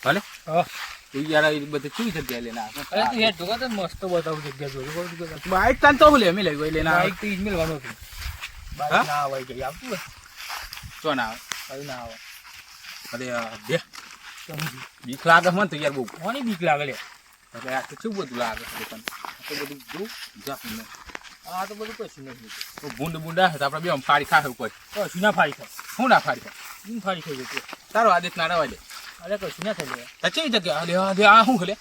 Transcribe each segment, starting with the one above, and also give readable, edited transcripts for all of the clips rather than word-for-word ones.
ભલે હા તું યાર એ બધે કેવી જગ્યાએ લઈને આવે અરે તું યાર ઢોકા તો મસ્ત બતાવું જગ્યા જોઈ બાઈક તાન તો ભલે અમે લઈ ગઈ લઈને આવે બાઈક તો ઈમેલ વાનો છું બાઈક ના આવે ગઈ આવતું હોય તો ના કઈ ના આવે અરે દે સમજી બીક લાગે મને તો યાર બહુ કોની બીક લાગે લે એટલે આ તો શું બધું લાગે છે પણ આ તો બધું જો જાપી ને આ તો બધું કશું નથી તો બુંડ બુંડા છે તો આપણે બે આમ ફાડી ખાશે કોઈ કશું ના ફાડી થાય શું ના ફાડી ખાય ઈમ ફાડી થઈ જતું તારો આદેશ ના રવા દે અરે કશું ના થાય તો કેવી જગ્યા અરે આ શું ખલે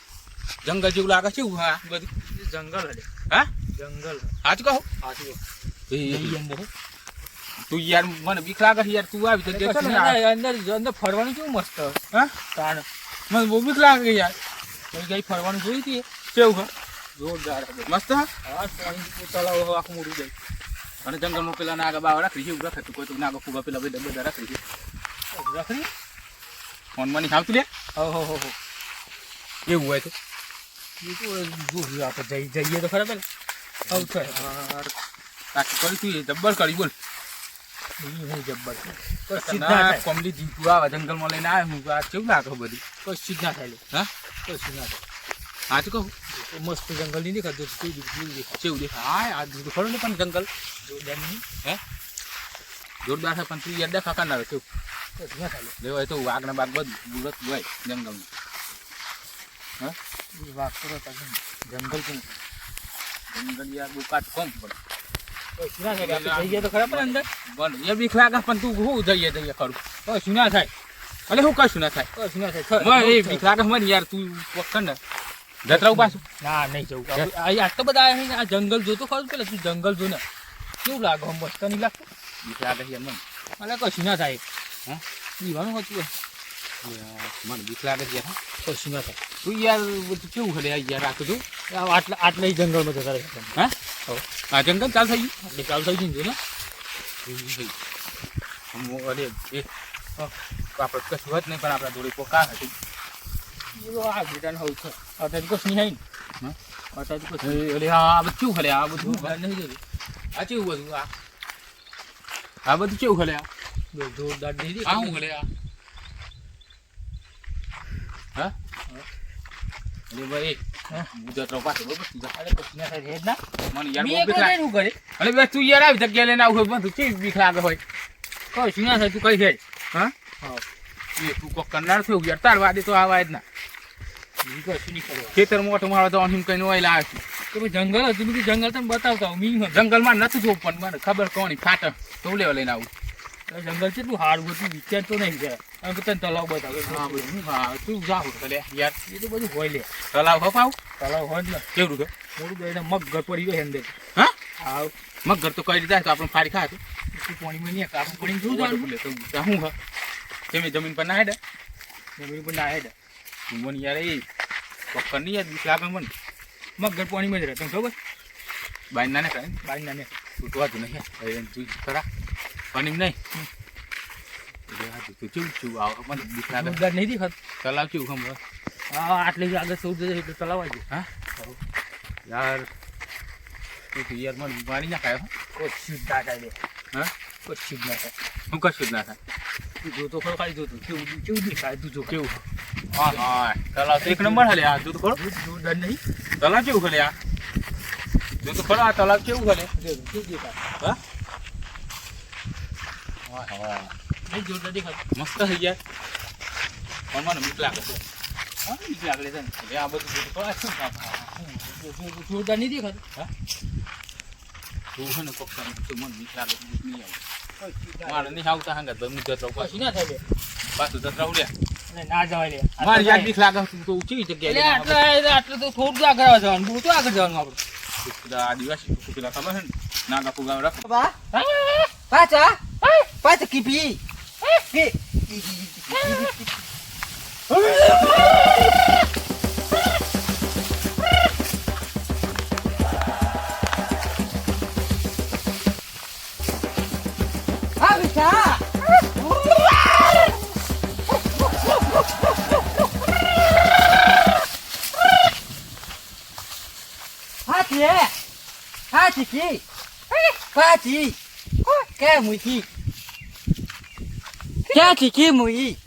જંગલ જેવું લાગે છે હા બધું જંગલ હલે હા જંગલ આજ કહો હાથી એ અંદર તું યાર મને બીક લાગે છે યાર તું આવી તો દેખ ને અંદર અંદર ફરવાનું કેવું મસ્ત હા તાણ મને બહુ બીક લાગે યાર કઈ કઈ ફરવાનું જોઈ હતી કેવું હા જોરદાર મસ્ત હા હા પાણી તળાવ આખું મોટું જાય અને જંગલમાં પેલા નાગા બાવા રાખી છે રાખે તું કોઈ તો નાગા ફુગા પેલા બધા રાખી છે રાખડી ફોનમાં નહીં આવતું લે હો એવું હોય તો એ તો જોયું આપણે જઈએ તો ખરા પેલા હવ છે બાકી કરી તું એ જબ્બર કરી બોલ નહીં જબ્બર કોમલી જીતું આવે જંગલમાં લઈને આવે હું આ કેવું લાગે બધું કશું જ ના થાય હા કશું ના થાય હા તો કહું મસ્ત જંગલ નહીં દેખાતું કેવું દેખાય કેવું દેખાય હા આ જીતું ખરું ને પણ જંગલ જોરદાર નહીં હે જોરદાર છે પણ તું યાર દેખા કરનાર કેવું કશું ના થાય લેવાય તો આગના બાગ બધું બુરત હોય જંગલમાં હા એ વાત કરો જંગલ કેવું જંગલ યાર બહુ કાટ કોમ પડે કશું ના થાય આપણે જઈએ તો ખરા પણ અંદર બોલ એ બીક લાગે પણ તું શું જઈએ ખરું કશું ના થાય અરે હું કશું ના થાય કશું ના થાય એ બીક લાગે મને યાર તું પકડ ને જતરાવું પાછું ના નહીં જવું આટલા બધા આવ્યા આ જંગલ જોતો ખરું પેલા તું જંગલ જો ને કેવું લાગે આમ મસ્ત નહીં લાગતું બીક લાગે છે મને અરે કશું ના થાય હા પીવાનું હતું મને બીક લાગે છે યાર કશું ના થાય તું યાર બધું કેવું ખરે યાર રાખું છું આટલા જંગલમાં જતા રહે હા આ જંગલ ચાલ થઈ ગયું એટલે ચાલુ થઈ ગયું ને અરે એ આપણે કશું હોત નહીં પણ આપણા જોડે પોકા હતી આ ગીટાને હોવું છે અત્યારે કશું નહીં ને અત્યારે કશું અરે આ બધું કેવું ખરે આ બધું નહીં જતું આ કેવું બધું આ બધું કેવું ખરે આ જોરદાર નહીં આ શું ખરે આ હા અરે ભાઈ ગુજરાત પાસે બરોબર અરે કશું ના થાય હેડ ના મને યાર મેં બહુ બીક એકલો લાગે જઈને કરે અરે બે તું યાર આવી જગ્યા લઈને આવું બધું કેવી બીક લાગે હોય કશું ના થાય તું કઈ જાય હા હા એ તું કોક કરનાર થયું યાર તાર વાદે તો આવા જ ના કશું નહીં કરે ખેતર મોટું મારો તો અહીં કઈ ઓઇલ આવે છે કે ભાઈ જંગલ હતું બીજું જંગલ તમે બતાવતા મી જંગલમાં નથી જોવું પણ મને ખબર કોની ફાટ તો લેવા લઈને આવું જંગલ છે તું હારું હતું વિચાર તો નહીં જાય અને તને તલાવ બતાવે હા બધું હા તું જાવ લે યાર એ તો બધું હોય લે તલાવ હપાવ તલાવ હોય ને કેવું કે મોડું ગઈને મગ ઘર પડી ગયો અંદર હા આવ મગર તો કરી જાય તો આપણે ફાડી ખાતું તું પાણીમાં નહીં કાપું પડીને શું બોલે તો હું હા તમે જમીન પર ના હેડે જમીન પર ના હેડ મને યાર એ પક્કર નહીં યાર બીક લાગે મને મગ ઘર પાણીમાં જ રહે તને ખબર બાઈ ના કરે બાઈ ના ને તૂટવા જ નહીં તું ખરા પાણી નહીં તું કેવું છું આવ મને બીક લાગે જોરદાર નહીં દેખાત તલાવ કેવું ખબર હા આટલે આગળ સૌ જશે એટલે તલાવ આવી હા યાર તું યાર મને મારી ના ખાય કશું જ ના થાય હા કશું જ ના થાય હું કશું જ ના થાય તું જોતો ખરો ખાલી જોતું કેવું દેખાય તું જો કેવું હા હા તલાવ તો એક નંબર હલે આ જો તો ખરો જોરદાર નહીં તલાવ કેવું ખલે આ જો તો ખરો આ તલાવ કેવું ખલે કેવું દેખાય હા હા હા નહીં જોરદાર દેખાય મસ્ત થઈ ગયા પણ મને બીક લાગે છે હા બીક લાગે છે એટલે આ બધું જો તો ખરો આ શું કામ જોરદાર નહીં દેખાતું હા તું છે ને પક્ષા તું મને બીક લાગે છે બીક નહીં આવે મારે નહીં આવતા હંગત ભાઈ હું જતરાવ કશું ના થાય પાછું જતરાવ લે ના જવાય લે મારે યાર બીક લાગે તું કેવી જગ્યાએ આટલું તો થોડું આગળ આવે જવાનું બહુ તો આગળ જવાનું આપણે આદિવાસી પેલા ખબર છે ને નાગા ફુગા રાખો પાછા પાછા KP Hachi, Pachi, que muy क्या की मुई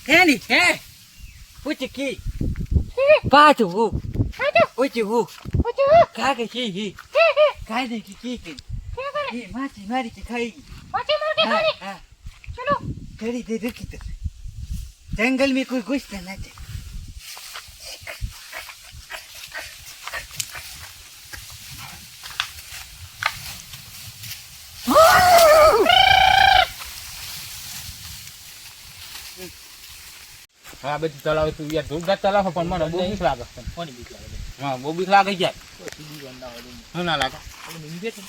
है नहीं है Puciki. Patu. Ucu. Kage ki. Kage ki. ये मारी के खाई चलो तेरी दे रखी तो जंगल में कोई घुस ना जाए હા બધું ચલાવે તું યાર ધૂપ ચલાવો પણ મને બહુ બીક લાગે કોની બીક લાગે છે? હા બહુ બીક લાગે યાર સીધી ગંદા હોય તો. શું ના લાગે આપણે મીંડી દે છે.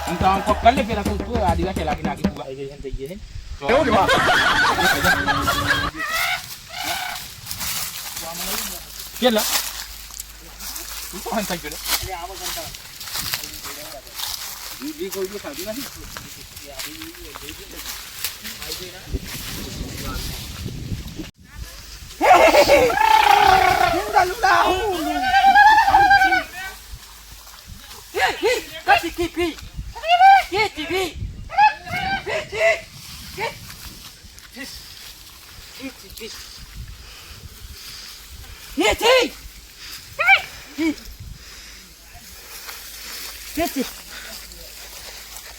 હું તો આમ કોક કરી લે પેલા તું આદિવાસી લાગી નાખી તું આવી ગઈ છે ને થઈ ગઈ છે ને. કેટલા તું કોણ થઈ ગયો એટલે આવો કંટાળો. બીજી કોઈ બી ખાધી નથી Kasih kipi. Kipi.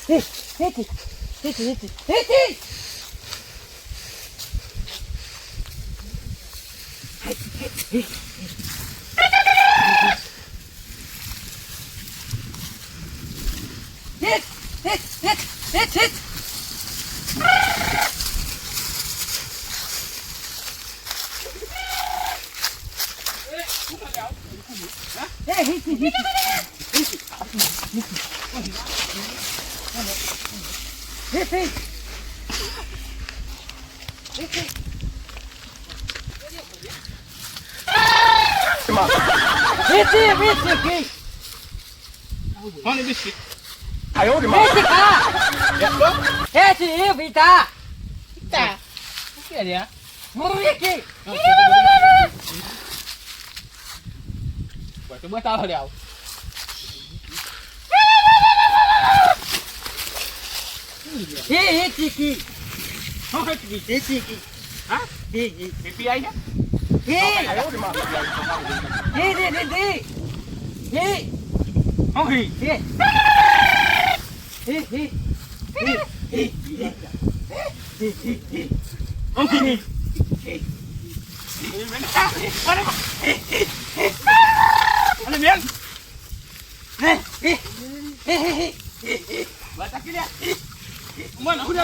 Hit. કોની બિસ્કિટ કે રે આ? પછી બતાવો રે આવ હા પીપી આવી અને બેન બતા કે લે મને હું